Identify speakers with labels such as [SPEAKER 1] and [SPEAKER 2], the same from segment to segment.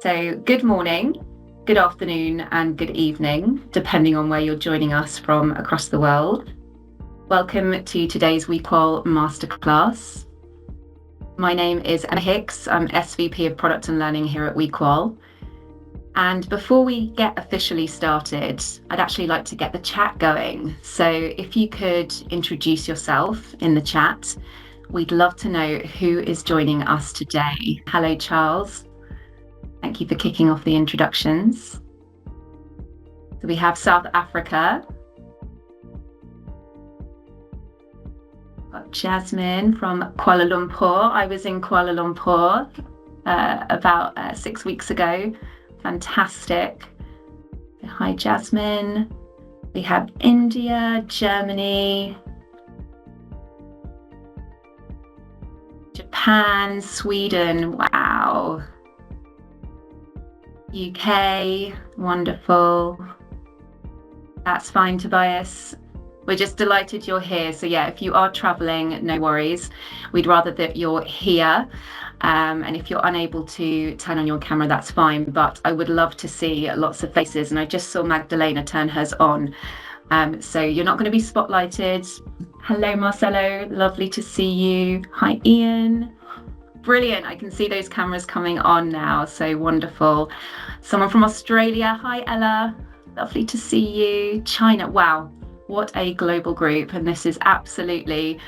[SPEAKER 1] So good morning, good afternoon, and good evening, depending on where you're joining us from across the world. Welcome to today's WeQual Masterclass. My name is Emma Hicks. I'm SVP of Product and Learning here at WeQual. And before we get officially started, I'd actually like to get the chat going. So if you could introduce yourself in the chat, we'd love to know who is joining us today. Hello, Charles. Thank you for kicking off the introductions. So we have South Africa. Got Jasmine from Kuala Lumpur. I was in Kuala Lumpur about 6 weeks ago. Fantastic. Hi, Jasmine. We have India, Germany, Japan, Sweden. Wow. UK, wonderful. That's fine, Tobias. We're just delighted you're here. So yeah, if you are traveling, no worries. We'd rather that you're here. And if you're unable to turn on your camera, that's fine. But I would love to see lots of faces. And I just saw Magdalena turn hers on. So you're not going to be spotlighted. Hello, Marcelo. Lovely to see you. Hi, Ian. Brilliant. I can see those cameras coming on now. So wonderful. Someone from Australia. Hi, Ella. Lovely to see you. China. Wow. What a global group. And this is absolutely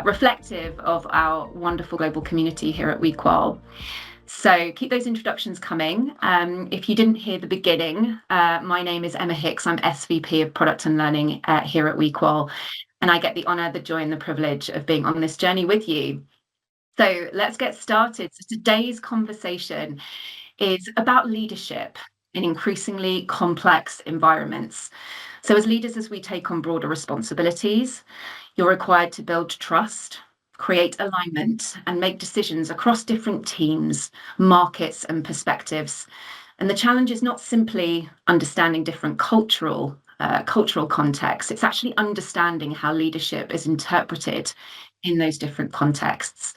[SPEAKER 1] reflective of our wonderful global community here at WeQual. So keep those introductions coming. If you didn't hear the beginning, my name is Emma Hicks. I'm SVP of Product and Learning here at WeQual. And I get the honor, the joy and the privilege of being on this journey with you. So let's get started. So today's conversation is about leadership in increasingly complex environments. So as leaders, as we take on broader responsibilities, you're required to build trust, create alignment, and make decisions across different teams, markets, and perspectives. And the challenge is not simply understanding different cultural contexts. It's actually understanding how leadership is interpreted in those different contexts.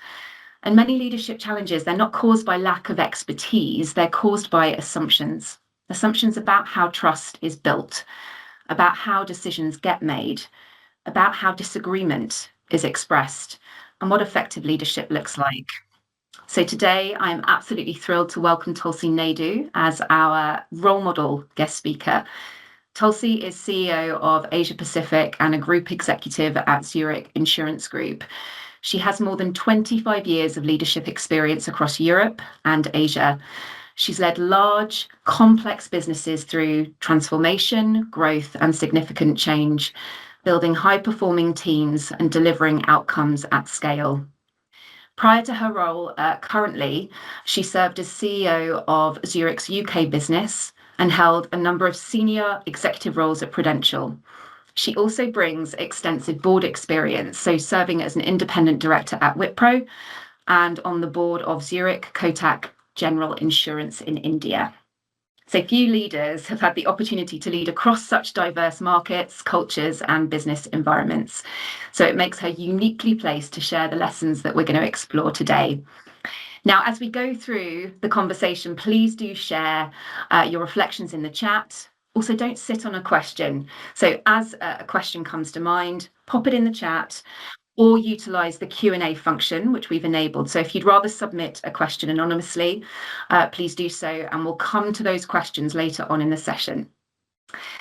[SPEAKER 1] And many leadership challenges, they're not caused by lack of expertise, they're caused by assumptions about how trust is built, about how decisions get made, about how disagreement is expressed, and what effective leadership looks like. So today, I'm absolutely thrilled to welcome Tulsi Naidu as our role model guest speaker. Tulsi is CEO of Asia Pacific and a group executive at Zurich Insurance Group. She has more than 25 years of leadership experience across Europe and Asia. She's led large, complex businesses through transformation, growth, and significant change, building high-performing teams and delivering outcomes at scale. Prior to her role currently, she served as CEO of Zurich's UK business and held a number of senior executive roles at Prudential. She also brings extensive board experience, so serving as an independent director at Wipro and on the board of Zurich Kotak General Insurance in India. So few leaders have had the opportunity to lead across such diverse markets, cultures, and business environments. So it makes her uniquely placed to share the lessons that we're going to explore today. Now, as we go through the conversation, please do share your reflections in the chat. Also, don't sit on a question. So as a question comes to mind, pop it in the chat or utilize the Q&A function, which we've enabled. So if you'd rather submit a question anonymously, please do so, and we'll come to those questions later on in the session.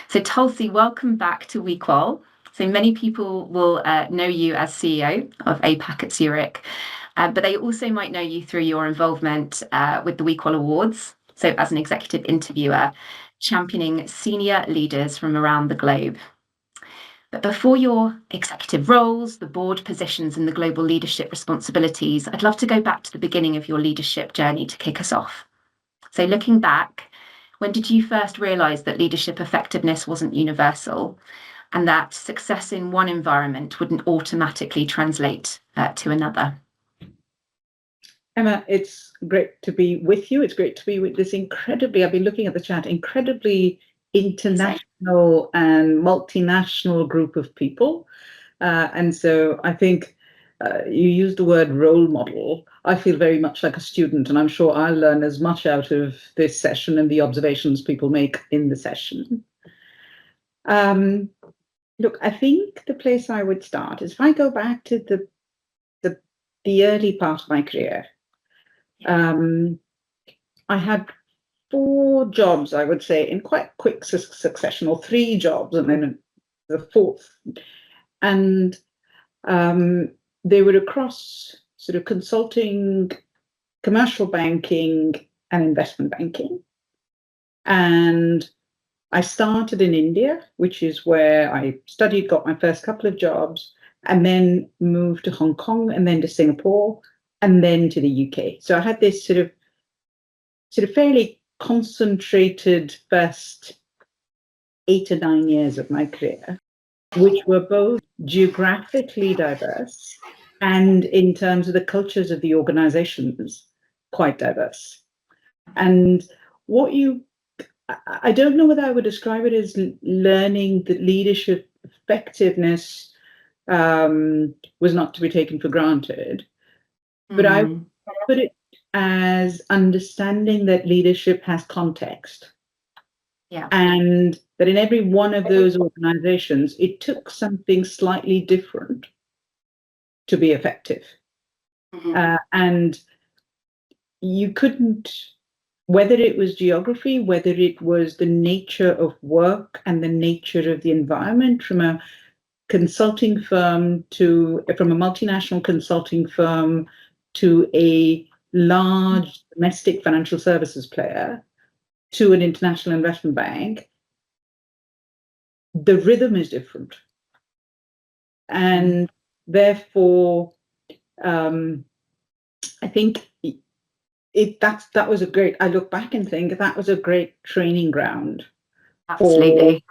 [SPEAKER 1] So Tulsi, welcome back to WeQual. So many people will know you as CEO of APAC at Zurich, but they also might know you through your involvement with the WeQual Awards. So as an executive interviewer, championing senior leaders from around the globe. But before your executive roles, the board positions, and the global leadership responsibilities, I'd love to go back to the beginning of your leadership journey to kick us off. So looking back, when did you first realise that leadership effectiveness wasn't universal and that success in one environment wouldn't automatically translate to another?
[SPEAKER 2] Emma, it's great to be with you. It's great to be with this incredibly, I've been looking at the chat, incredibly international and multinational group of people. And so I think you used the word role model. I feel very much like a student, and I'm sure I'll learn as much out of this session and the observations people make in the session. Look, I think the place I would start is if I go back to the early part of my career. I had 4 jobs, I would say, in quite quick succession, or 3 jobs, and then the 4th. And they were across sort of consulting, commercial banking, and investment banking. And I started in India, which is where I studied, got my first couple of jobs, and then moved to Hong Kong, and then to Singapore, and then to the UK. So I had this sort of fairly concentrated first 8 or 9 years of my career, which were both geographically diverse and in terms of the cultures of the organizations, quite diverse. And I don't know whether I would describe it as learning that leadership effectiveness was not to be taken for granted, but I would put it as understanding that leadership has context.
[SPEAKER 1] Yeah.
[SPEAKER 2] And that in every one of those organizations, it took something slightly different to be effective. And you couldn't, whether it was geography, whether it was the nature of work and the nature of the environment, from a consulting firm from a multinational consulting firm to a large domestic financial services player to an international investment bank, the rhythm is different. And therefore, I think that was a great, I look back and think that was a great training ground.
[SPEAKER 1] Absolutely.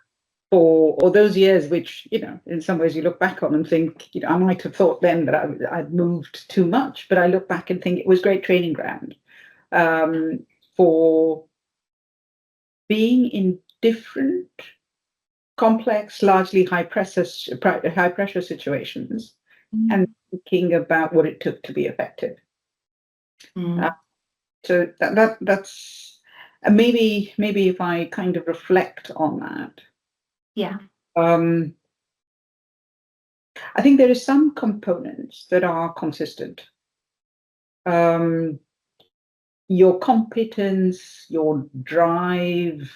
[SPEAKER 2] For those years, which, in some ways you look back on and think, I might have thought then that I'd moved too much, but I look back and think it was great training ground for being in different, complex, largely high pressure situations, and thinking about what it took to be effective. So that's maybe if I kind of reflect on that.
[SPEAKER 1] Yeah.
[SPEAKER 2] I think there are some components that are consistent. Your competence, your drive,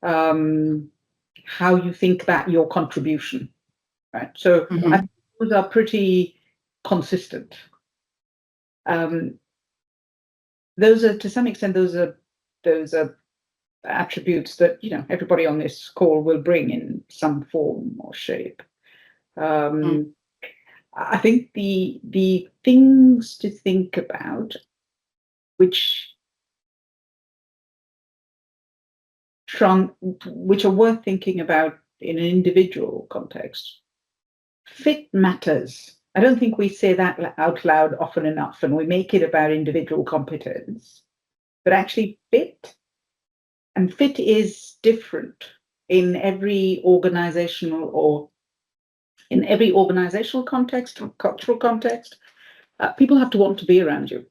[SPEAKER 2] how you think about your contribution, right? So I think those are pretty consistent. Those are, to some extent, those are attributes that everybody on this call will bring in some form or shape. I think the things to think about, which are worth thinking about in an individual context. Fit matters. I don't think we say that out loud often enough, and we make it about individual competence, but actually fit is different in every organizational context or cultural context. People have to want to be around you.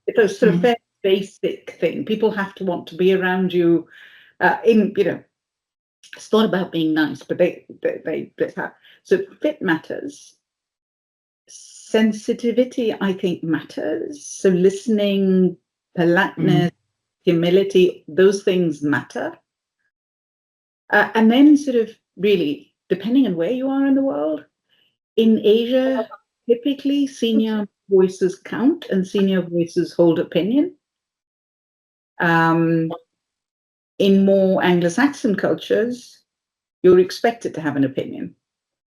[SPEAKER 2] It's a sort of very basic thing. People have to want to be around you. It's not about being nice, but they have. So fit matters. Sensitivity, I think, matters. So listening, politeness, humility, those things matter. And then sort of really, depending on where you are in the world, in Asia, typically senior voices count and senior voices hold opinion. In more Anglo-Saxon cultures, you're expected to have an opinion.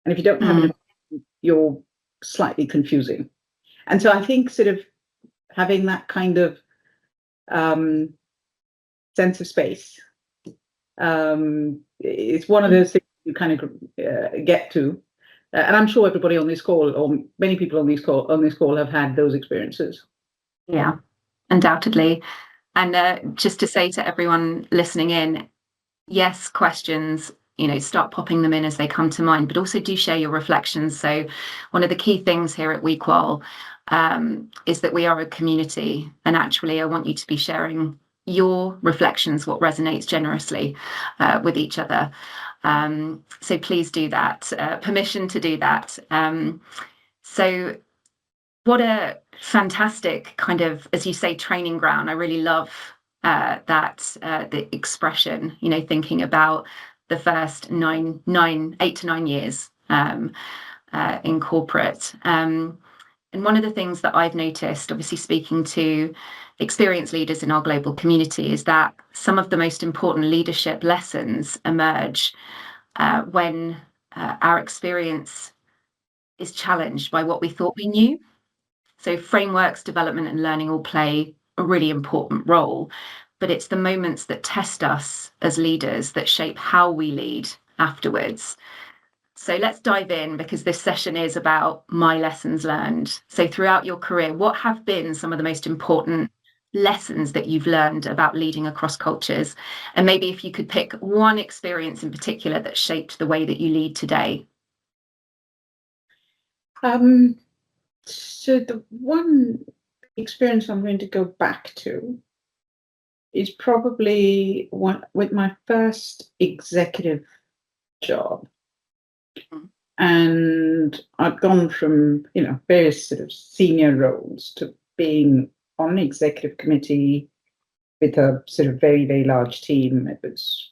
[SPEAKER 2] And if you don't have an opinion, you're slightly confusing. And so I think sort of having that kind of sense of space, it's one of those things you kind of get to. And I'm sure everybody on this call, or many people on this call have had those experiences.
[SPEAKER 1] Yeah, undoubtedly. And just to say to everyone listening in, yes, questions start popping them in as they come to mind, but also do share your reflections. So one of the key things here at WeQual is that we are a community, and actually I want you to be sharing your reflections, what resonates generously with each other. So please do that. Permission to do that. So what a fantastic kind of, as you say, training ground. I really love the expression, thinking about the first 8 to 9 years in corporate. And one of the things that I've noticed, obviously speaking to experienced leaders in our global community, is that some of the most important leadership lessons emerge when our experience is challenged by what we thought we knew. So frameworks, development, and learning all play a really important role, but it's the moments that test us as leaders that shape how we lead afterwards. So let's dive in, because this session is about my lessons learned. So throughout your career, what have been some of the most important lessons that you've learned about leading across cultures? And maybe if you could pick one experience in particular that shaped the way that you lead today.
[SPEAKER 2] So the one experience I'm going to go back to is probably one with my first executive job.
[SPEAKER 1] Mhm.
[SPEAKER 2] And I'd gone from, various sort of senior roles to being on an executive committee with a sort of very, very large team. It was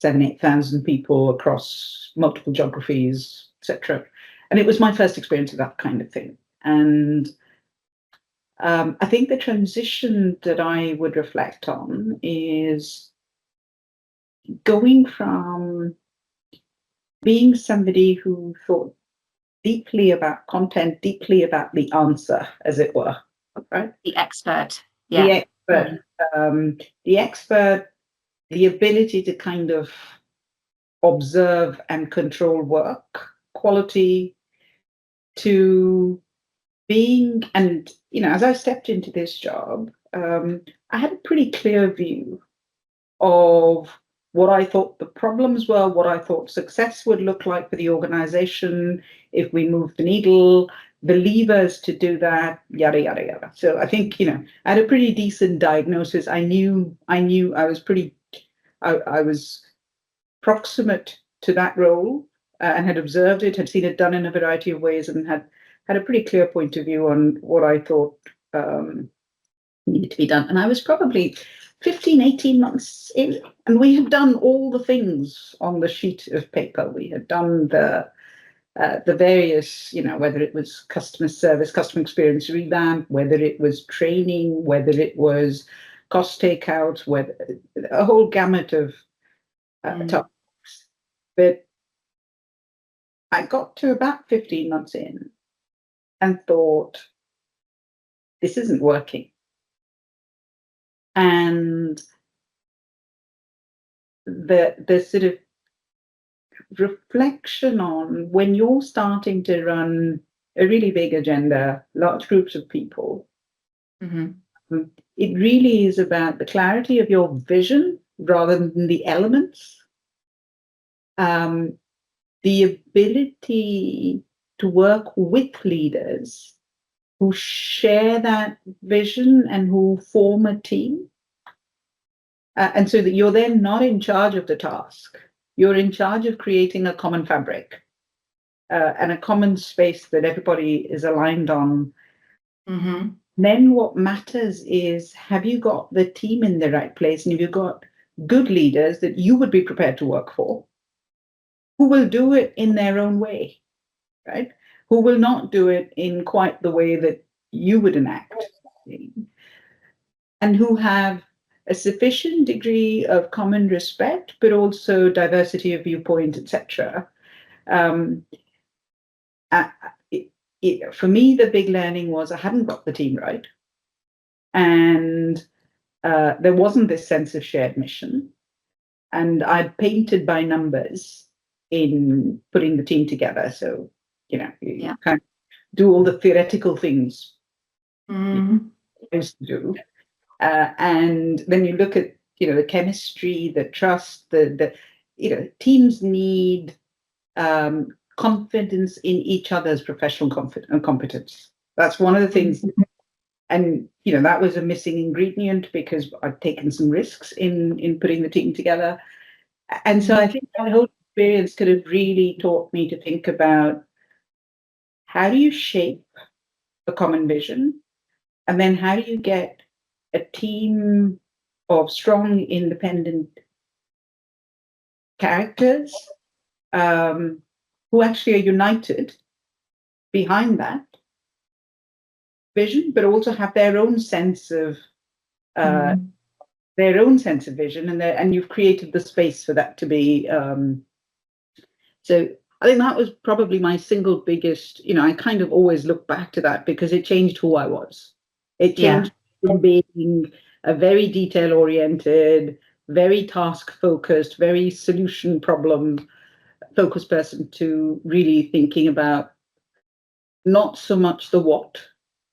[SPEAKER 2] 7,000-8,000 people across multiple geographies, etc. And it was my first experience of that kind of thing. And I think the transition that I would reflect on is going from being somebody who thought deeply about content, deeply about the answer, as it were, right?
[SPEAKER 1] The expert.
[SPEAKER 2] The
[SPEAKER 1] Yeah.
[SPEAKER 2] expert, the expert, the ability to kind of observe and control work quality, to being, and as I stepped into this job, I had a pretty clear view of what I thought the problems were, what I thought success would look like for the organization if we moved the needle, the levers to do that, yada yada yada. So I think I had a pretty decent diagnosis. I knew I was I was proximate to that role, and had observed it, had seen it done in a variety of ways, and had a pretty clear point of view on what I thought needed to be done. And I was probably 15, 18 months in, and we had done all the things on the sheet of paper. We had done the various, whether it was customer service, customer experience revamp, whether it was training, whether it was cost takeout, whether a whole gamut of topics. But I got to about 15 months in and thought, this isn't working. And the sort of reflection on when you're starting to run a really big agenda, large groups of people, it really is about the clarity of your vision rather than the elements. The ability to work with leaders who share that vision and who form a team. And so that you're then not in charge of the task. You're in charge of creating a common fabric and a common space that everybody is aligned on. Then what matters is, have you got the team in the right place? And have you got good leaders that you would be prepared to work for, who will do it in their own way, right? Who will not do it in quite the way that you would enact, and who have a sufficient degree of common respect, but also diversity of viewpoint, etc. For me, the big learning was I hadn't got the team right, and there wasn't this sense of shared mission, and I'd painted by numbers in putting the team together. So you kind of do all the theoretical things you used to do. And then you look at the chemistry, the trust, teams need confidence in each other's professional competence. That's one of the things. And that was a missing ingredient because I'd taken some risks in putting the team together. And so I think that whole experience could have really taught me to think about how do you shape a common vision, and then how do you get a team of strong, independent characters who actually are united behind that vision, but also have their own sense of vision, and you've created the space for that to be. So I think that was probably my single biggest. I kind of always look back to that because it changed who I was. It changed from being a very detail oriented, very task focused, very solution problem focused person to really thinking about not so much the what,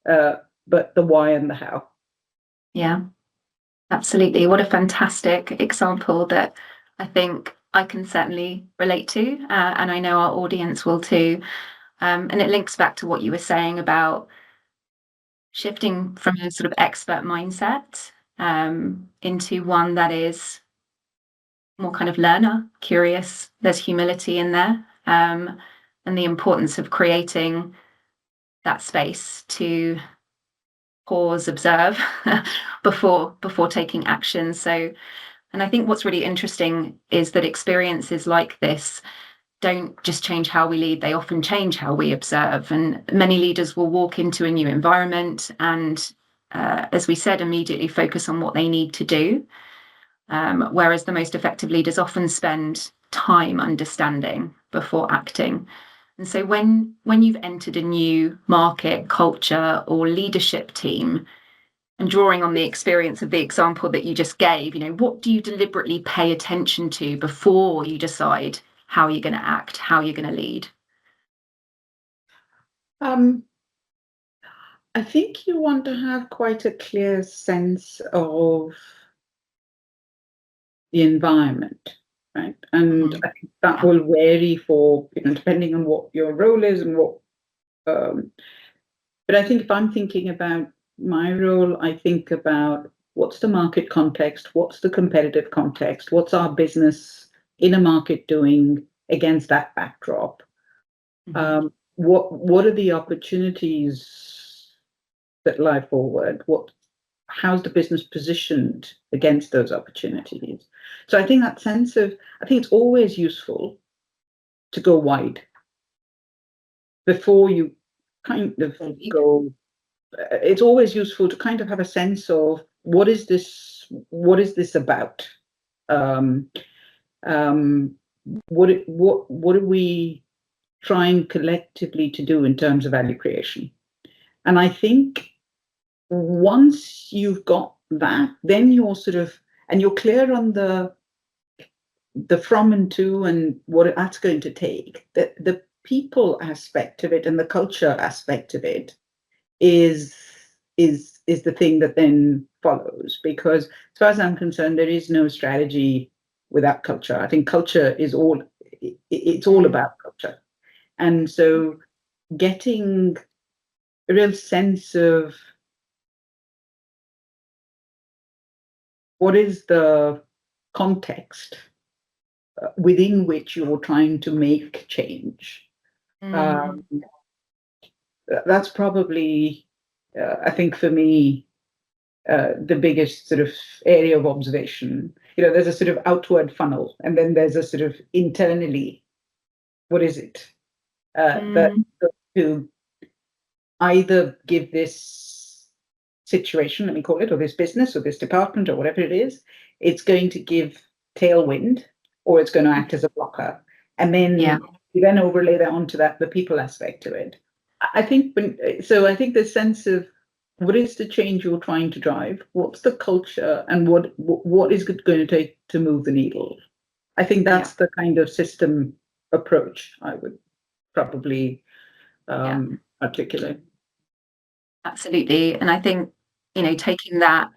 [SPEAKER 2] but the why and the how.
[SPEAKER 1] Yeah, absolutely. What a fantastic example that I think I can certainly relate to, and I know our audience will too. And it links back to what you were saying about shifting from a sort of expert mindset into one that is more kind of learner, curious. There's humility in there, and the importance of creating that space to pause, observe before taking action. So, and I think what's really interesting is that experiences like this don't just change how we lead, they often change how we observe. And many leaders will walk into a new environment and, as we said, immediately focus on what they need to do. Whereas the most effective leaders often spend time understanding before acting. And so when you've entered a new market, culture, or leadership team, and drawing on the experience of the example that you just gave, what do you deliberately pay attention to before you decide how you're going to act, how you're going to lead?
[SPEAKER 2] I think you want to have quite a clear sense of the environment, right? And I think that will vary for, depending on what your role is and what. But I think if I'm thinking about my role, I think about what's the market context, what's the competitive context, what's our business in a market doing against that backdrop. What are the opportunities that lie forward? How's the business positioned against those opportunities? So I think that sense of, I think it's always useful to go wide before you kind of go. It's always useful to kind of have a sense of what is this about? What are we trying collectively to do in terms of value creation? And I think once you've got that, then you're you're clear on the from and to and what that's going to take. The people aspect of it and the culture aspect of it is the thing that then follows. Because as far as I'm concerned, there is no strategy without culture. I think culture is it's all about culture. And so getting a real sense of what is the context within which you're trying to make change. That's probably, I think for me, the biggest sort of area of observation. There's a sort of outward funnel, and then there's a sort of internally, what is it? That to either give this situation, let me call it, or this business, or this department, or whatever it is, it's going to give tailwind, or it's going to act as a blocker. And then you then overlay that onto that, the people aspect to it. I think I think the sense of what is the change you're trying to drive? What's the culture, and what is it going to take to move the needle? I think that's the kind of system approach I would probably articulate.
[SPEAKER 1] Absolutely. And I think, taking that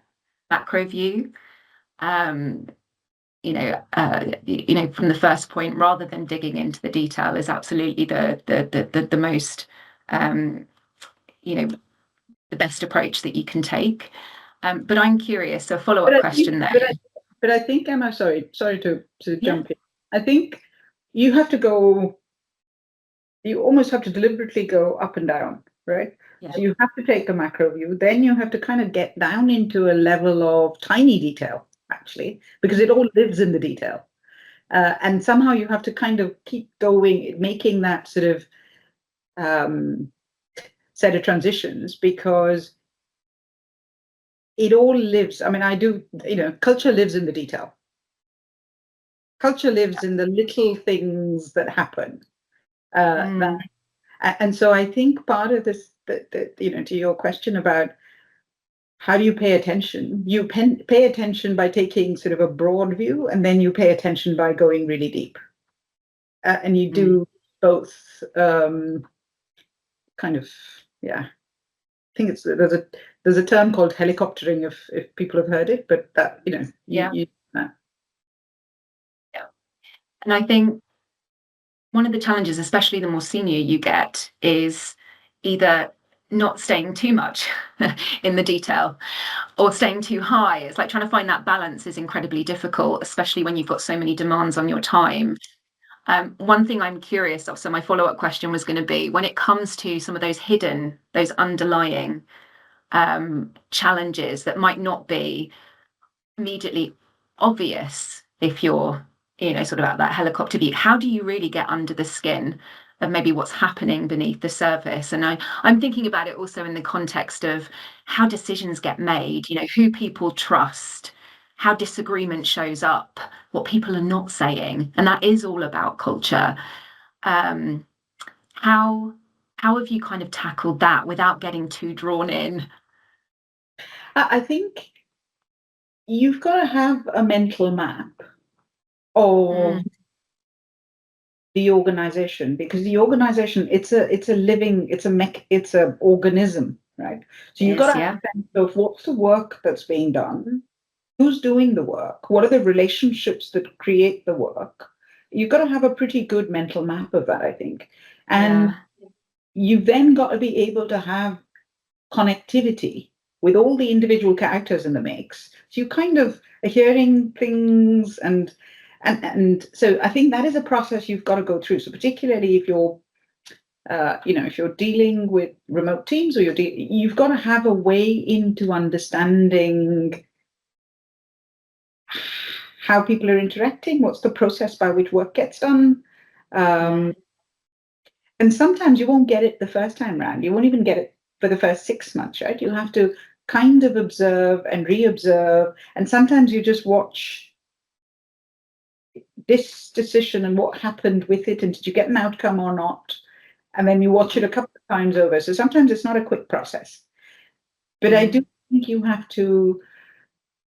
[SPEAKER 1] macro view, from the first point, rather than digging into the detail, is absolutely the most, the best approach that you can take. But I'm curious, so a follow-up question there.
[SPEAKER 2] But I think, Emma, sorry to jump in. I think you have to go, you almost have to deliberately go up and down, right?
[SPEAKER 1] Yeah.
[SPEAKER 2] So you have to take the macro view, then you have to kind of get down into a level of tiny detail, actually, because it all lives in the detail. And somehow you have to kind of keep going, making that sort of set of transitions, because it all lives. I mean, culture lives in the detail. Culture lives in the little things that happen. And so I think part of this, to your question about how do you pay attention, you pay attention by taking sort of a broad view, and then you pay attention by going really deep. And you do both kind of, yeah. I think there's a term called helicoptering, if people have heard it, but that,
[SPEAKER 1] Yeah. And I think one of the challenges, especially the more senior you get, is either not staying too much in the detail or staying too high. It's like trying to find that balance is incredibly difficult, especially when you've got so many demands on your time. One thing I'm curious of, so my follow-up question was going to be, when it comes to some of those hidden, those underlying challenges that might not be immediately obvious if you're sort of at that helicopter view, how do you really get under the skin of maybe what's happening beneath the surface? And I'm thinking about it also in the context of how decisions get made, who people trust, how disagreement shows up, what people are not saying, and that is all about culture. How have you kind of tackled that without getting too drawn in?
[SPEAKER 2] I think you've got to have a mental map of the organization, because the organization, it's a living, it's a organism, right? So you've got to have a sense of what's the work that's being done, who's doing the work, what are the relationships that create the work. You've got to have a pretty good mental map of that, I think. And you've then got to be able to have connectivity with all the individual characters in the mix. So you kind of are hearing things, and so I think that is a process you've got to go through. So particularly if you're if you're dealing with remote teams, or you've got to have a way into understanding how people are interacting, what's the process by which work gets done. And sometimes you won't get it the first time round. You won't even get it for the first 6 months, right? You'll have to kind of observe and re-observe. And sometimes you just watch this decision and what happened with it, and did you get an outcome or not? And then you watch it a couple of times over. So sometimes it's not a quick process. But I do think you have to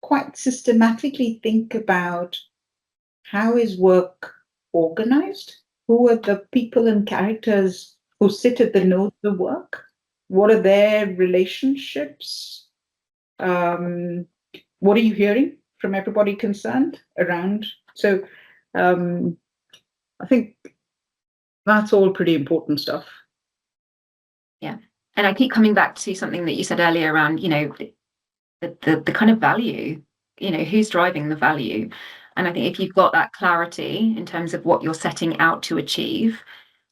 [SPEAKER 2] quite systematically think about, how is work organized? Who are the people and characters who sit at the node of the work? What are their relationships? What are you hearing from everybody concerned around? So I think that's all pretty important stuff.
[SPEAKER 1] Yeah. And I keep coming back to something that you said earlier around, the kind of value, who's driving the value. And I think if you've got that clarity in terms of what you're setting out to achieve,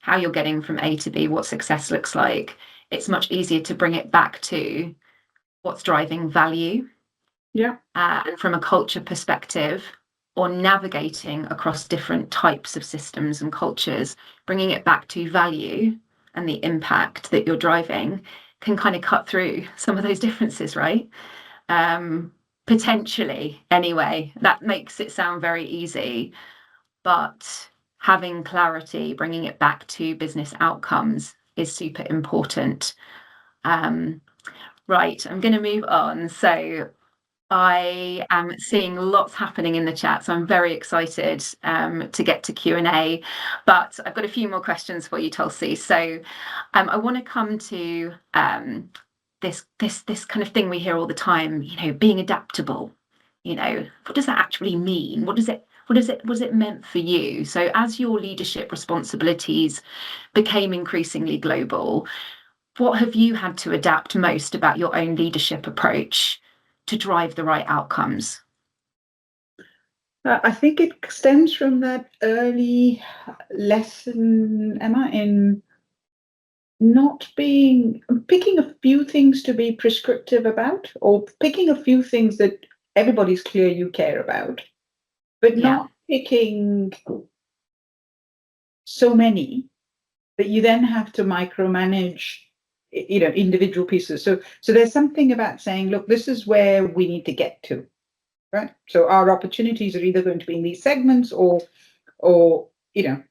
[SPEAKER 1] how you're getting from A to B, what success looks like, it's much easier to bring it back to what's driving value.
[SPEAKER 2] Yeah.
[SPEAKER 1] And from a culture perspective, or navigating across different types of systems and cultures, bringing it back to value and the impact that you're driving can kind of cut through some of those differences, right? Potentially, anyway. That makes it sound very easy, but having clarity, bringing it back to business outcomes is super important. Right, I'm going to move on. So I am seeing lots happening in the chat, so I'm very excited to get to Q&A. But I've got a few more questions for you, Tulsi. So I want to come to this kind of thing we hear all the time, being adaptable. what does that actually mean? What was it meant for you? So as your leadership responsibilities became increasingly global, what have you had to adapt most about your own leadership approach to drive the right outcomes?
[SPEAKER 2] I think it stems from that early lesson, Emma, in not picking a few things to be prescriptive about, or picking a few things that everybody's clear you care about, but
[SPEAKER 1] Yeah.
[SPEAKER 2] not picking so many that you then have to micromanage, individual pieces. So there's something about saying, look, this is where we need to get to, right? So our opportunities are either going to be in these segments, or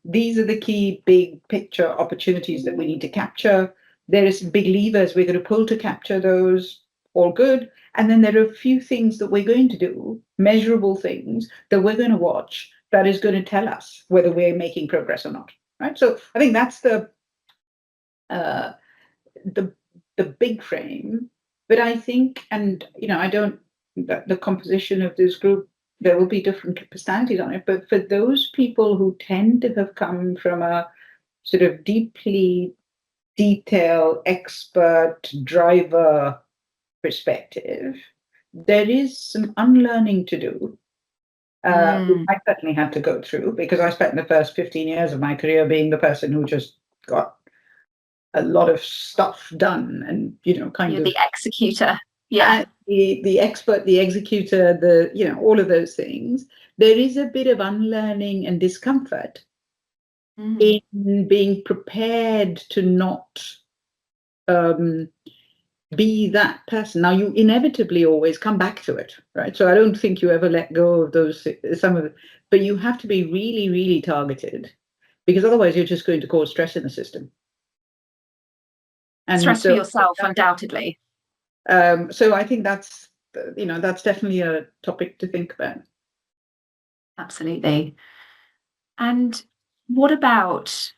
[SPEAKER 2] these are the key big picture opportunities that we need to capture. There is big levers we're going to pull to capture those. All good. And then there are a few things that we're going to do, measurable things that we're going to watch, that is going to tell us whether we're making progress or not, right? So I think that's uh, the the big frame. But I think, and I don't, the composition of this group, there will be different personalities on it. But for those people who tend to have come from a sort of deeply detailed expert driver perspective, there is some unlearning to do. Which
[SPEAKER 1] Mm.
[SPEAKER 2] I certainly had to go through, because I spent the first 15 years of my career being the person who just got a lot of stuff done, and kind
[SPEAKER 1] You're
[SPEAKER 2] of
[SPEAKER 1] the executor. Yeah.
[SPEAKER 2] the expert, the executor, all of those things. There is a bit of unlearning and discomfort
[SPEAKER 1] Mm.
[SPEAKER 2] in being prepared to not um, be that person. Now, you inevitably always come back to it, right? So I don't think you ever let go of those, some of it, but you have to be really, really targeted, because otherwise you're just going to cause stress in the system. And
[SPEAKER 1] Stress for
[SPEAKER 2] so
[SPEAKER 1] yourself, undoubtedly.
[SPEAKER 2] So I think that's definitely a topic to think about.
[SPEAKER 1] Absolutely. And what about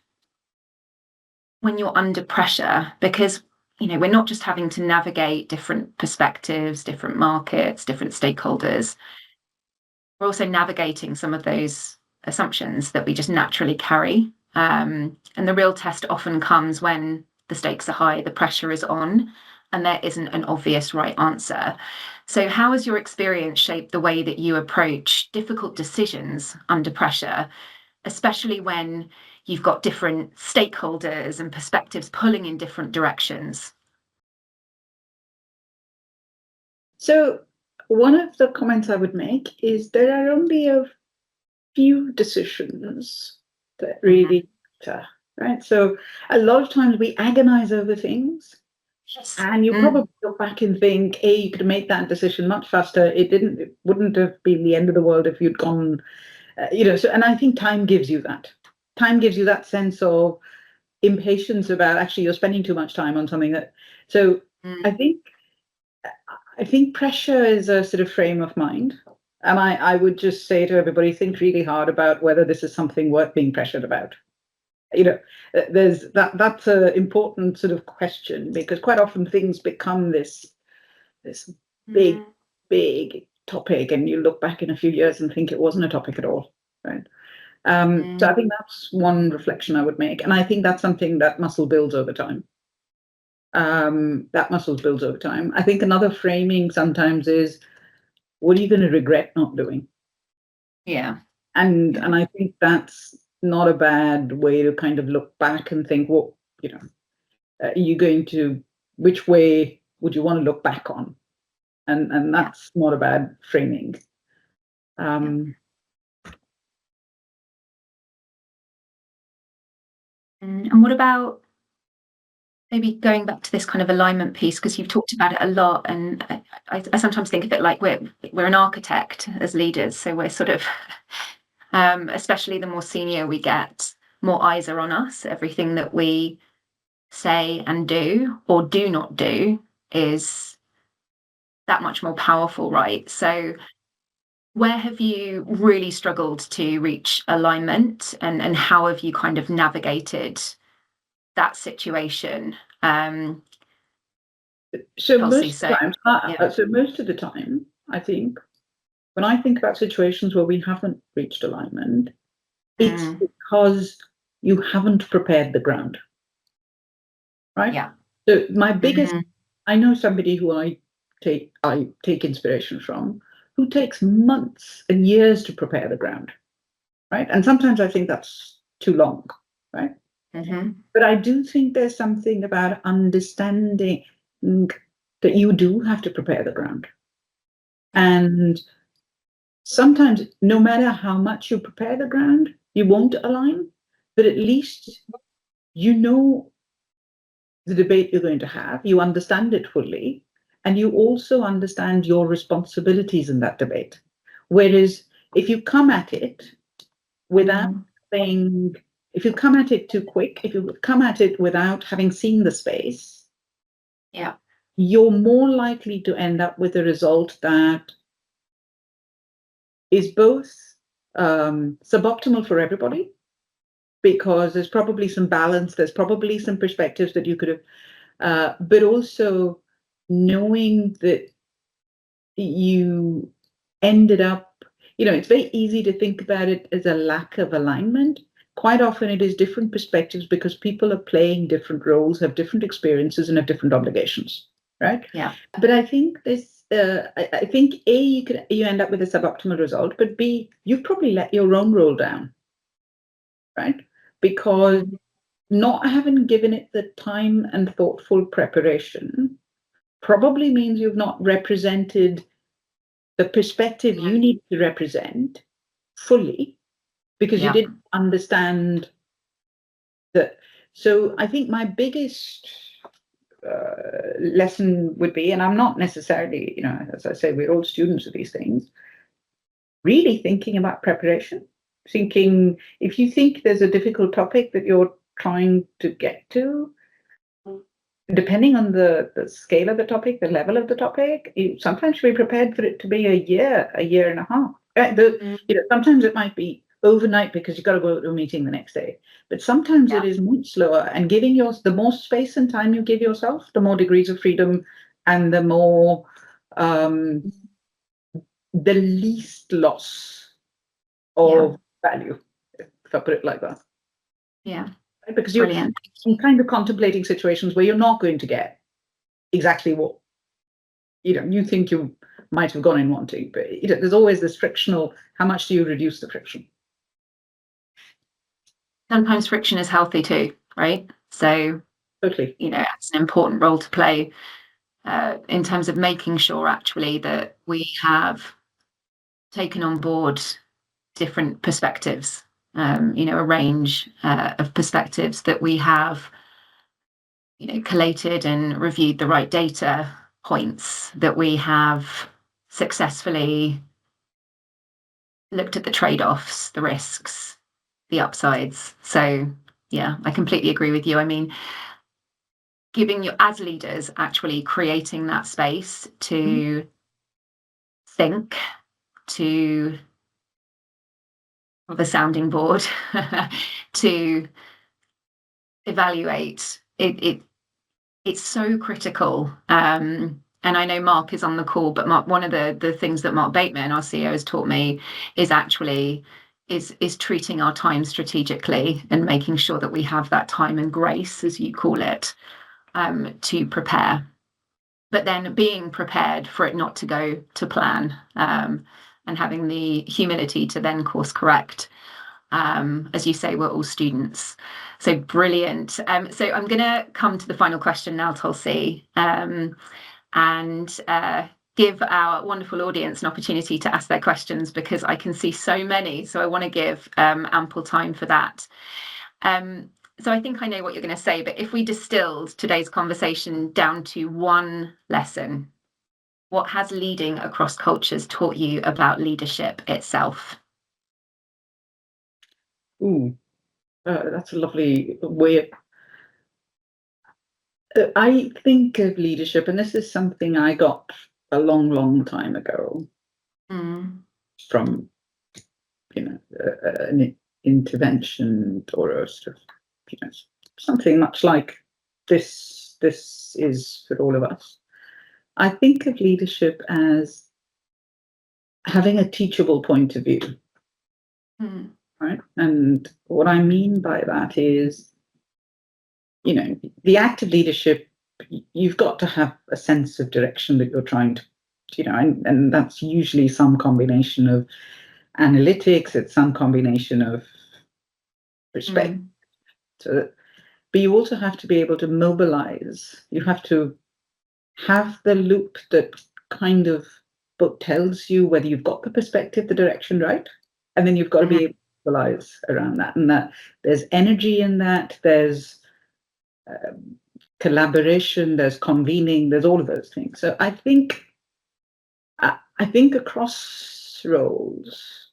[SPEAKER 1] when you're under pressure? Because, we're not just having to navigate different perspectives, different markets, different stakeholders. We're also navigating some of those assumptions that we just naturally carry. And the real test often comes when the stakes are high, the pressure is on, and there isn't an obvious right answer. So, how has your experience shaped the way that you approach difficult decisions under pressure, especially when you've got different stakeholders and perspectives pulling in different directions?
[SPEAKER 2] So one of the comments I would make is there are only a few decisions that
[SPEAKER 1] Mhm.
[SPEAKER 2] really matter, right? So a lot of times we agonize over things,
[SPEAKER 1] Yes.
[SPEAKER 2] and you
[SPEAKER 1] Mm.
[SPEAKER 2] probably go back and think, hey, you could have made that decision much faster. It wouldn't have been the end of the world if you'd gone, So, and I think time gives you that. Time gives you that sense of impatience about, actually, you're spending too much time on something that. So
[SPEAKER 1] Mm.
[SPEAKER 2] I think pressure is a sort of frame of mind. And I would just say to everybody, think really hard about whether this is something worth being pressured about. You know, there's that's an important sort of question, because quite often things become this big,
[SPEAKER 1] Mm.
[SPEAKER 2] big topic, and you look back in a few years and think it wasn't a topic at all, right? So I
[SPEAKER 1] Mm.
[SPEAKER 2] think that's one reflection I would make, and I think that's something that muscle builds over time. That muscle builds over time. I think another framing sometimes is, what are you going to regret not doing?
[SPEAKER 1] Yeah.
[SPEAKER 2] And
[SPEAKER 1] Yeah.
[SPEAKER 2] I think that's not a bad way to kind of look back and think, what, are you going to, which way would you want to look back on? And
[SPEAKER 1] Yeah.
[SPEAKER 2] that's not a bad framing.
[SPEAKER 1] Yeah.
[SPEAKER 2] Um,
[SPEAKER 1] And what about maybe going back to this kind of alignment piece, because you've talked about it a lot, and I sometimes think of it like we're an architect as leaders, so we're sort of, especially the more senior we get, more eyes are on us. Everything that we say and do or do not do is that much more powerful, right? So, where have you really struggled to reach alignment, and how have you kind of navigated that situation?
[SPEAKER 2] so
[SPEAKER 1] Tulsi,
[SPEAKER 2] most of the
[SPEAKER 1] so
[SPEAKER 2] time,
[SPEAKER 1] yeah.
[SPEAKER 2] so most of the time, I think when I think about situations where we haven't reached alignment, it's because you haven't prepared the ground, right?
[SPEAKER 1] Yeah.
[SPEAKER 2] So my biggest, I know somebody who I take inspiration from, who takes months and years to prepare the ground, right? And sometimes I think that's too long, right? But I do think there's something about understanding that you do have to prepare the ground. And sometimes, no matter how much you prepare the ground, you won't align, but at least you know the debate you're going to have, you understand it fully, and you also understand your responsibilities in that debate. Whereas if you come at it without saying, if you come at it too quick, if you come at it without having seen the space, you're more likely to end up with a result that is both suboptimal for everybody, because there's probably some balance, there's probably some perspectives that you could have, but also knowing that you ended up, it's very easy to think about it as a lack of alignment. Quite often it is different perspectives because people are playing different roles, have different experiences, and have different obligations, right?
[SPEAKER 1] Yeah.
[SPEAKER 2] But I think I think A, you end up with a suboptimal result, but B, you probably let your own role down, right? Because not having given it the time and thoughtful preparation probably means you've not represented the perspective you need to represent fully, because you didn't understand that. So I think my biggest lesson would be, and I'm not necessarily, as I say, we're all students of these things, really thinking about preparation, thinking, if you think there's a difficult topic that you're trying to get to, depending on the scale of the topic, the level of the topic, you sometimes should be prepared for it to be a year and a half. Sometimes it might be overnight because you've got to go to a meeting the next day. But sometimes it is much slower, and the more space and time you give yourself, the more degrees of freedom and the more the least loss of value, if I put it like that.
[SPEAKER 1] Yeah.
[SPEAKER 2] Because you're kind of contemplating situations where you're not going to get exactly what you think you might have gone in wanting, but there's always this frictional, how much do you reduce the friction?
[SPEAKER 1] Sometimes friction is healthy too, right? So
[SPEAKER 2] totally,
[SPEAKER 1] it's an important role to play in terms of making sure actually that we have taken on board different perspectives, a range of perspectives, that we have collated and reviewed the right data points, that we have successfully looked at the trade-offs, the risks, the upsides. So yeah, I completely agree with you. I mean, giving you, as leaders, actually creating that space to think, to have a sounding board, to evaluate it's so critical. And I know Mark is on the call, but Mark, one of the things that Mark Bateman, our CEO, has taught me is actually is treating our time strategically and making sure that we have that time and grace, as you call it, to prepare. But then being prepared for it not to go to plan, and having the humility to then course correct. As you say, we're all students. So brilliant. So I'm going to come to the final question now, Tulsi, and give our wonderful audience an opportunity to ask their questions, because I can see so many. So I want to give ample time for that. So I think I know what you're going to say, but if we distilled today's conversation down to one lesson, what has leading across cultures taught you about leadership itself?
[SPEAKER 2] That's a lovely way. I think of leadership, and this is something I got a long, long time ago from an intervention, or a sort of something much like this is for all of us. I think of leadership as having a teachable point of view, right? And what I mean by that is, the active leadership, you've got to have a sense of direction that you're trying to, and that's usually some combination of analytics, it's some combination of respect. So, but you also have to be able to mobilize. You have to have the loop that kind of both tells you whether you've got the perspective, the direction right, and then you've got to be able to mobilize around that. And that there's energy in that, there's collaboration, there's convening, there's all of those things. So I think across roles,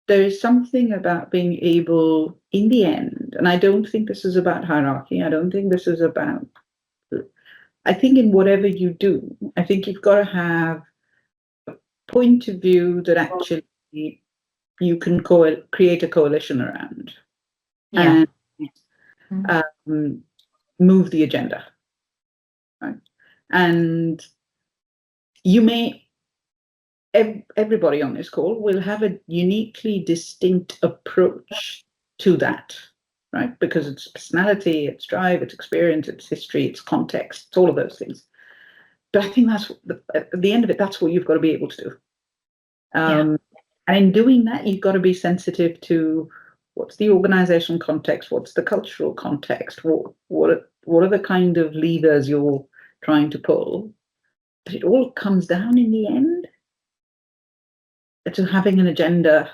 [SPEAKER 2] there is something about being able, in the end, and I don't think this is about hierarchy. I don't think this is about. I think in whatever you do, I think you've got to have a point of view that actually you can create a coalition around, and move the agenda. Right? And everybody on this call will have a uniquely distinct approach to that, right? Because it's personality, it's drive, it's experience, it's history, it's context, it's all of those things. But I think that's at the end of it, that's what you've got to be able to do. And in doing that, you've got to be sensitive to what's the organizational context, what's the cultural context, what are the kind of levers you're trying to pull. But it all comes down in the end to having an agenda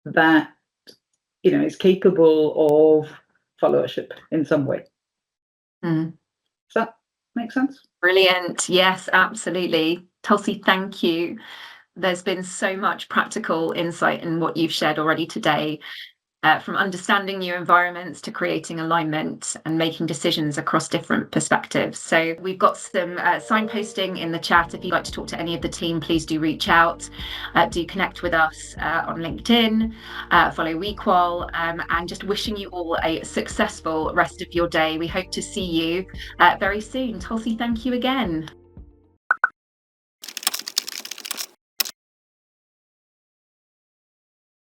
[SPEAKER 2] that is capable of followership in some way. Does that make sense?
[SPEAKER 1] Brilliant. Yes, absolutely. Tulsi, thank you. There's been so much practical insight in what you've shared already today. From understanding new environments to creating alignment and making decisions across different perspectives. So we've got some signposting in the chat. If you'd like to talk to any of the team, please do reach out. Do connect with us on LinkedIn, follow WeQual, and just wishing you all a successful rest of your day. We hope to see you very soon. Tulsi, thank you again.